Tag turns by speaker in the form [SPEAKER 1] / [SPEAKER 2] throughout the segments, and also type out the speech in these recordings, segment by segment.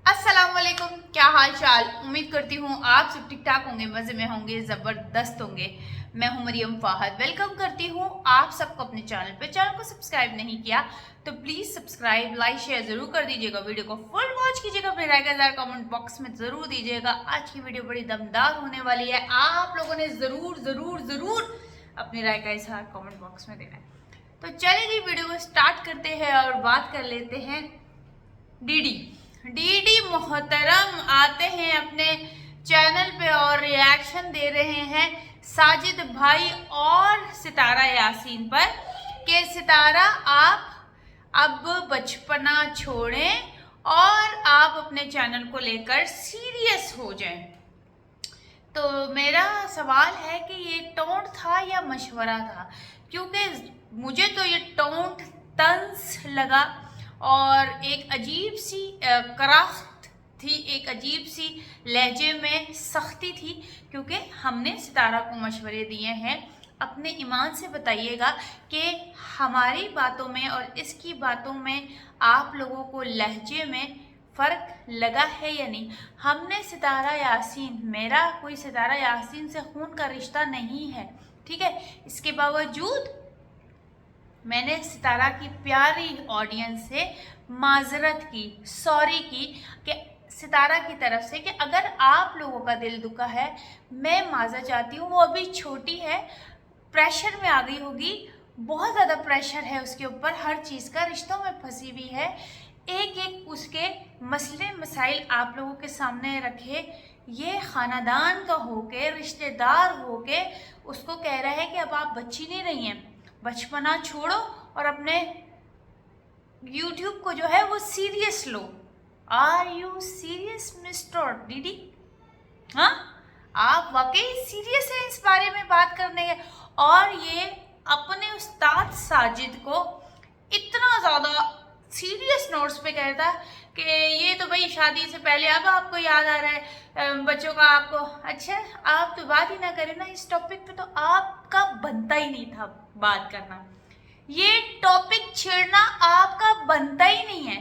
[SPEAKER 1] अस्सलाम वालेकुम, क्या हाल चाल। उम्मीद करती हूँ आप सब ठीक ठाक होंगे, मज़े में होंगे, ज़बरदस्त होंगे। मैं हूँ मरियम फाहद, वेलकम करती हूँ आप सबको अपने चैनल पे। चैनल को सब्सक्राइब नहीं किया तो प्लीज़ सब्सक्राइब, लाइक, शेयर ज़रूर कर दीजिएगा। वीडियो को फुल वॉच कीजिएगा, फिर राय कमेंट बॉक्स में ज़रूर दीजिएगा। आज की वीडियो बड़ी दमदार होने वाली है, आप लोगों ने ज़रूर ज़रूर ज़रूर अपनी राय का इज़हार कमेंट बॉक्स में देना है। तो चलिए जी, वीडियो को स्टार्ट करते हैं और बात कर लेते हैं डीडी डीडी मोहतरम आते हैं अपने चैनल पे और रिएक्शन दे रहे हैं साजिद भाई और सितारा यासीन पर कि सितारा आप अब बचपना छोड़ें और आप अपने चैनल को लेकर सीरियस हो जाएं। तो मेरा सवाल है कि ये टोंट था या मशवरा था, क्योंकि मुझे तो ये टोंट तंज लगा और एक अजीब सी कराख्त थी, एक अजीब सी लहजे में सख्ती थी, क्योंकि हमने सितारा को मशवरे दिए हैं। अपने ईमान से बताइएगा कि हमारी बातों में और इसकी बातों में आप लोगों को लहजे में फ़र्क लगा है या नहीं। हमने सितारा यासीन, मेरा कोई सितारा यासीन से खून का रिश्ता नहीं है, ठीक है। इसके बावजूद मैंने सितारा की प्यारी ऑडियंस से माजरत की, सॉरी की कि सितारा की तरफ से कि अगर आप लोगों का दिल दुखा है, मैं माज़ा चाहती हूँ। वो अभी छोटी है, प्रेशर में आ गई होगी, बहुत ज़्यादा प्रेशर है उसके ऊपर, हर चीज़ का, रिश्तों में फंसी हुई है। एक एक उसके मसले मसाइल आप लोगों के सामने रखे। ये ख़ानदान का होके, रिश्तेदार होके उसको कह रहा है कि अब आप बच्ची नहीं रही हैं, बचपना छोड़ो और अपने YouTube को जो है वो सीरियस लो। Are you serious mister DD? हाँ, आप वाकई सीरियस हैं इस बारे में बात करने के? और ये अपने उस्ताद साजिद को इतना ज़्यादा सीरियस नोट्स पे कहता कि ये तो भाई शादी से पहले, अब आपको याद आ रहा है बच्चों का आपको। अच्छा, आप तो बात ही ना करें ना इस टॉपिक पे, तो आपका बनता ही नहीं था बात करना। ये टॉपिक छेड़ना आपका बनता ही नहीं है,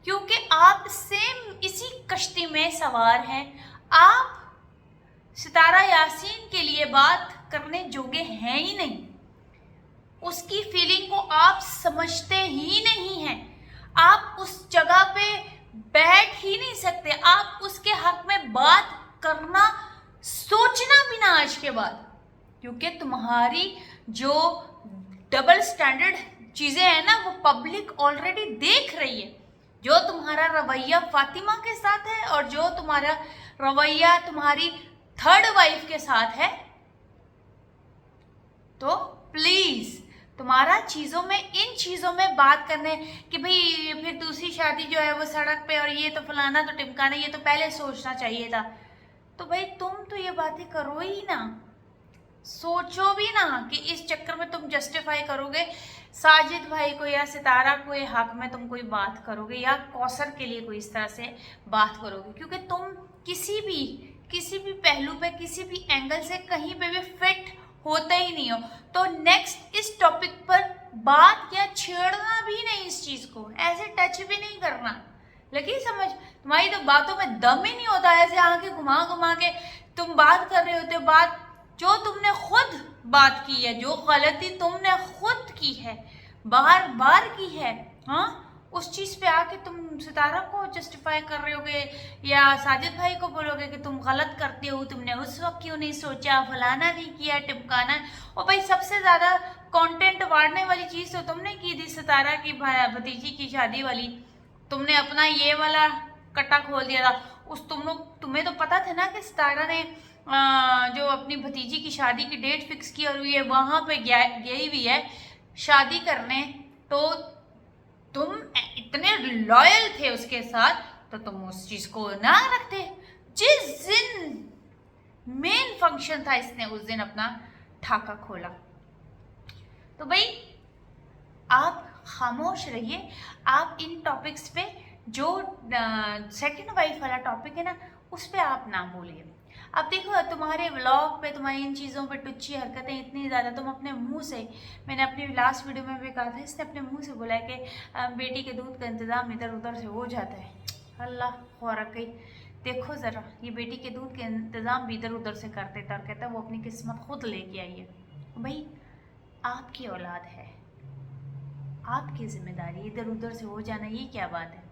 [SPEAKER 1] क्योंकि आप सेम इसी कश्ती में सवार हैं। आप सितारा यासीन के लिए बात करने जोगे हैं ही नहीं, उसकी फीलिंग को आप समझते ही नहीं हैं, आप उस जगह पे बैठ ही नहीं सकते, आप उसके हक में बात करना सोचना भी ना आज के बाद, क्योंकि तुम्हारी जो डबल स्टैंडर्ड चीज़ें हैं ना, वो पब्लिक ऑलरेडी देख रही है। जो तुम्हारा रवैया फातिमा के साथ है और जो तुम्हारा रवैया तुम्हारी थर्ड वाइफ के साथ है, तो प्लीज़ तुम्हारा चीज़ों में, इन चीज़ों में बात करने कि भाई फिर दूसरी शादी जो है वो सड़क पे और ये तो फलाना तो टिमकाना, ये तो पहले सोचना चाहिए था। तो भाई तुम तो ये बातें करो ही ना, सोचो भी ना कि इस चक्कर में तुम जस्टिफाई करोगे साजिद भाई को या सितारा को ये हक में तुम कोई बात करोगे या कौसर के लिए कोई इस तरह से बात करोगे, क्योंकि तुम किसी भी पहलू पे, किसी भी एंगल से कहीं पे भी फिट होता ही नहीं हो। तो नेक्स्ट इस टॉपिक पर बात या छेड़ना भी नहीं, इस चीज़ को ऐसे टच भी नहीं करना। लगी समझ? तुम्हारी तो बातों में दम ही नहीं होता, ऐसे आंखें घुमा घुमा के तुम बात कर रहे होते हो। बात जो तुमने खुद बात की है, जो गलती तुमने खुद की है, बार बार की है, हाँ, उस चीज़ पे आके तुम सितारा को जस्टिफाई कर रहे होगे या साजिद भाई को बोलोगे कि तुम गलत करते हो, तुमने उस वक्त क्यों नहीं सोचा, फलाना नहीं किया, टिपकाना। और भाई सबसे ज़्यादा कंटेंट वाड़ने वाली चीज़ तो तुमने की थी सितारा की भतीजी की शादी वाली। तुमने अपना ये वाला कट्टा खोल दिया था। तुम्हें तो पता था ना कि सितारा ने जो अपनी भतीजी की शादी की डेट फिक्स की और ये वहाँ पे गई हुई है शादी करने, तो तुम इतने लॉयल थे उसके साथ, तो तुम उस चीज को ना रखते। जिस दिन मेन फंक्शन था, इसने उस दिन अपना ठाका खोला। तो भाई आप खामोश रहिए, आप इन टॉपिक्स पे, जो सेकंड वाइफ वाला टॉपिक है ना, उस पे आप ना बोलिए। अब देखो, तुम्हारे व्लॉग पे तुम्हारी इन चीज़ों पे टुच्ची हरकतें इतनी ज़्यादा, तुम अपने मुंह से, मैंने अपनी लास्ट वीडियो में भी कहा था, इसने अपने मुंह से बोला है कि बेटी के दूध का इंतज़ाम इधर उधर से हो जाता है। अल्लाह खौरकई। देखो ज़रा, ये बेटी के दूध के इंतज़ाम भी इधर उधर से करते तर कहता है वो अपनी किस्मत खुद लेके आई है। भाई आपकी औलाद है, आपकी जिम्मेदारी, इधर उधर से हो जाना ये क्या बात है।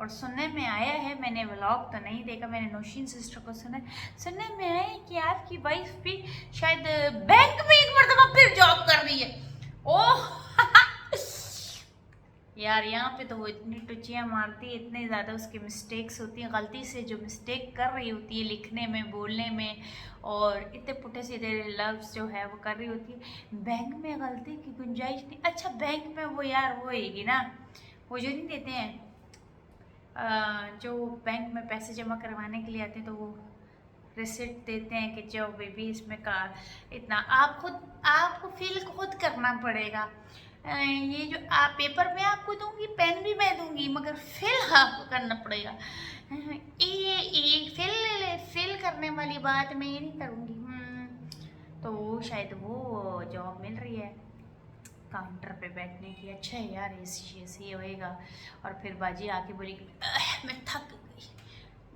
[SPEAKER 1] और सुनने में आया है, मैंने व्लॉग तो नहीं देखा, मैंने नौशीन सिस्टर को सुनने में आया है कि आपकी वाइफ भी शायद बैंक में एक मरतबा फिर जॉब कर रही है। ओह यार यहाँ पे तो वो इतनी टुचियाँ मारती है, इतने ज़्यादा उसकी मिस्टेक्स होती हैं, गलती से जो मिस्टेक कर रही होती है लिखने में, बोलने में, और इतने पुट्ठे सीधे लफ्ज़ जो है वो कर रही होती है। बैंक में गलती की गुंजाइश नहीं। अच्छा बैंक में वो यार वो होगी ना, वो जो नहीं देते हैं जो बैंक में पैसे जमा करवाने के लिए आते हैं तो वो रिसिप्ट देते हैं कि जो बेबी इसमें का इतना आपको फिल खुद करना पड़ेगा। ये जो आप पेपर में आपको दूंगी, पेन भी मैं दूंगी, मगर फिल आपको करना पड़ेगा। ये फिल करने वाली बात मैं ये नहीं करूँगी। तो शायद वो जॉब मिल रही है काउंटर पे बैठने की। अच्छा है यार, ऐसे होएगा। और फिर बाजी आके बोली मैं थक गई,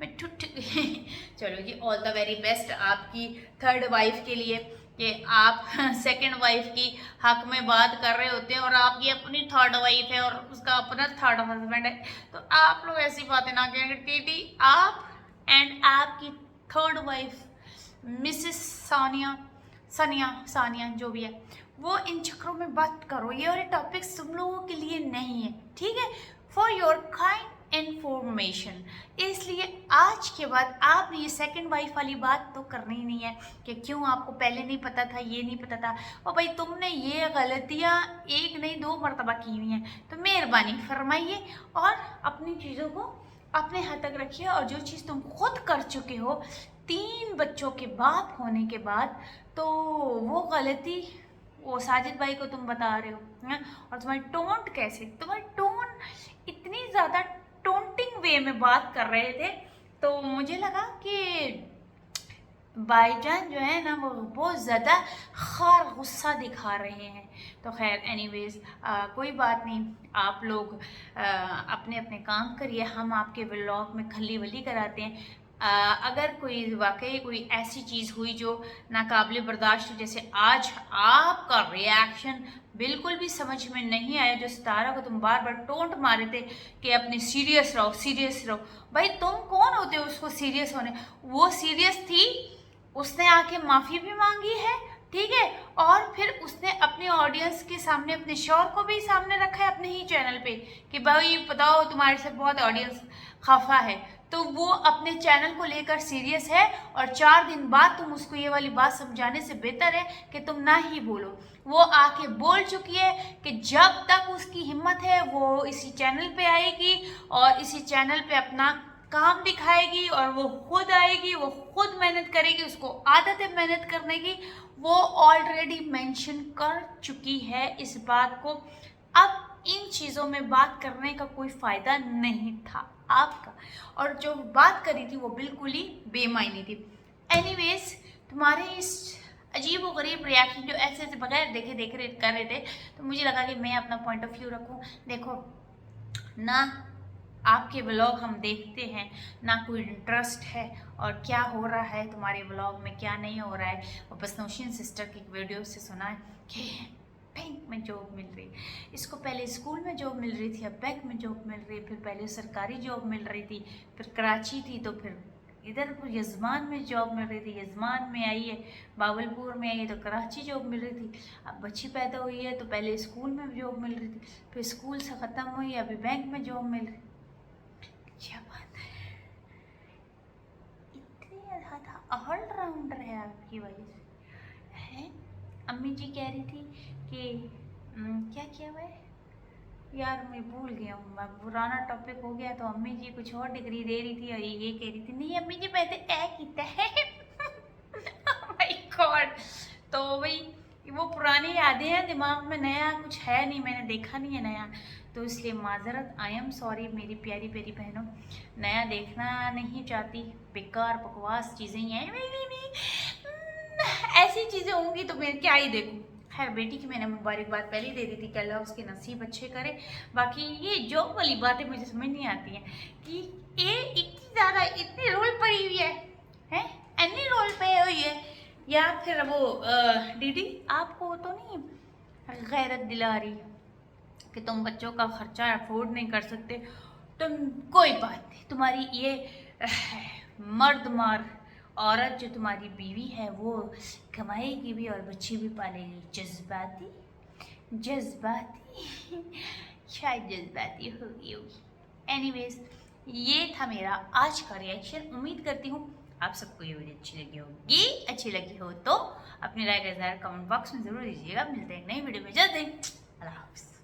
[SPEAKER 1] मैं टूट गई। चलो जी, ऑल द वेरी बेस्ट आपकी थर्ड वाइफ के लिए कि आप सेकंड वाइफ की हक में बात कर रहे होते हैं और आपकी अपनी थर्ड वाइफ है और उसका अपना थर्ड हस्बैंड है। तो आप लोग ऐसी बातें ना करेंगे। टीटी आप एंड आपकी थर्ड वाइफ मिसेस सानिया जो भी है, वो इन चक्रों में बात करो। ये वाले टॉपिक्स तुम लोगों के लिए नहीं है, ठीक है, फॉर योर काइंड इन्फॉर्मेशन। इसलिए आज के बाद आप ये सेकंड वाइफ वाली बात तो करनी ही नहीं है कि क्यों आपको पहले नहीं पता था, ये नहीं पता था। और भाई तुमने ये गलतियाँ एक नहीं 2 मरतबा की हुई हैं, तो मेहरबानी फरमाइए और अपनी चीज़ों को अपने हाथ तक रखिए। और जो चीज़ तुम खुद कर चुके हो 3 बच्चों के बाप होने के बाद, तो वो गलती वो साजिद भाई को तुम बता रहे हो है? और तुम्हारी टोंट कैसे, तुम्हारी टोन इतनी ज़्यादा टोंटिंग वे में बात कर रहे थे, तो मुझे लगा कि भाईजान जो है ना वो बहुत ज़्यादा खार गुस्सा दिखा रहे हैं। तो खैर एनीवेज कोई बात नहीं, आप लोग अपने अपने काम करिए, हम आपके व्लॉग में खली वली कराते हैं। अगर कोई वाकई कोई ऐसी चीज़ हुई जो नाकाबिले बर्दाश्त, जैसे आज आपका रिएक्शन बिल्कुल भी समझ में नहीं आया, जो सितारा को तुम बार बार टोंट मारे थे कि अपने सीरियस रहो सीरियस रहो। भाई तुम कौन होते हो उसको सीरियस होने? वो सीरियस थी, उसने आके माफ़ी भी मांगी है, ठीक है, और फिर उसने अपने ऑडियंस के सामने अपने शौहर को भी सामने रखा है अपने ही चैनल पे कि भाई बताओ तुम्हारे से बहुत ऑडियंस खफा है। तो वो अपने चैनल को लेकर सीरियस है और 4 दिन बाद तुम उसको ये वाली बात समझाने से बेहतर है कि तुम ना ही बोलो। वो आके बोल चुकी है कि जब तक उसकी हिम्मत है वो इसी चैनल पे आएगी और इसी चैनल पे अपना काम दिखाएगी और वो खुद आएगी, वो खुद मेहनत करेगी, उसको आदत है मेहनत करने की। वो ऑलरेडी मेंशन कर चुकी है इस बात को। अब इन चीज़ों में बात करने का कोई फ़ायदा नहीं था आपका, और जो बात करी थी वो बिल्कुल ही बेमायनी थी। एनीवेज तुम्हारे इस अजीब व गरीब रिएक्शन जो ऐसे ऐसे बगैर देखे देख रहे कर रहे थे, तो मुझे लगा कि मैं अपना पॉइंट ऑफ व्यू रखूं। देखो ना, आपके व्लॉग हम देखते हैं ना, कोई इंटरेस्ट है और क्या हो रहा है तुम्हारे व्लॉग में क्या नहीं हो रहा है। और बस नौशीन सिस्टर की वीडियो से सुना है कि बैंक में जॉब मिल रही, इसको पहले स्कूल में जॉब मिल रही थी, अब बैंक में जॉब मिल रही, फिर पहले सरकारी जॉब मिल रही थी, फिर कराची थी, तो फिर इधर यजमान में जॉब मिल रही थी, यजमान में आई है, बावलपुर में आई है, तो कराची जॉब मिल रही थी। अब बच्ची पैदा हुई है तो पहले स्कूल में जॉब मिल रही थी, फिर स्कूल से ख़त्म हुई, अभी बैंक में जॉब मिल रही। क्या बात है, इतनी ज़्यादा ऑलराउंडर है आपकी वाइफ है। अम्मी जी कह रही थी कि क्या किया हुआ है यार, मैं भूल गया हूँ, मैं पुराना टॉपिक हो गया। तो अम्मी जी कुछ और डिग्री दे रही थी और ये कह रही थी नहीं अम्मी जी मैं तो ए कीता है। My God. तो भाई वो पुरानी यादें हैं दिमाग में, नया कुछ है नहीं, मैंने देखा नहीं है नया, तो इसलिए माजरत, आई एम सॉरी मेरी प्यारी प्यारी बहनों, नया देखना नहीं चाहती, बेकार बकवास चीज़ें ही हैं। ऐसी चीज़ें होंगी तो मैं क्या ही देखूँ। खैर बेटी की मैंने मुबारकबाद पहले ही दे दी थी कि अल्लाह उसके नसीब अच्छे करे। बाकी ये जॉब वाली बातें मुझे समझ नहीं आती हैं कि दीदी आपको तो नहीं गैरत दिला रही कि तुम बच्चों का खर्चा अफोर्ड नहीं कर सकते? तुम कोई बात नहीं, तुम्हारी ये मर्द मार औरत जो तुम्हारी बीवी है वो कमाएगी भी और बच्चे भी पालेगी। जज्बाती जज्बाती शायद जज्बाती होगी। एनीवेज, ये था मेरा आज का रिएक्शन। उम्मीद करती हूँ आप सबको ये वीडियो अच्छी लगी होगी। अच्छी लगी हो तो अपनी राय का इज़हार कमेंट बॉक्स में ज़रूर दीजिएगा। मिलते हैं एक नई वीडियो में जल्द ही। अल्लाह हाफ़िज़।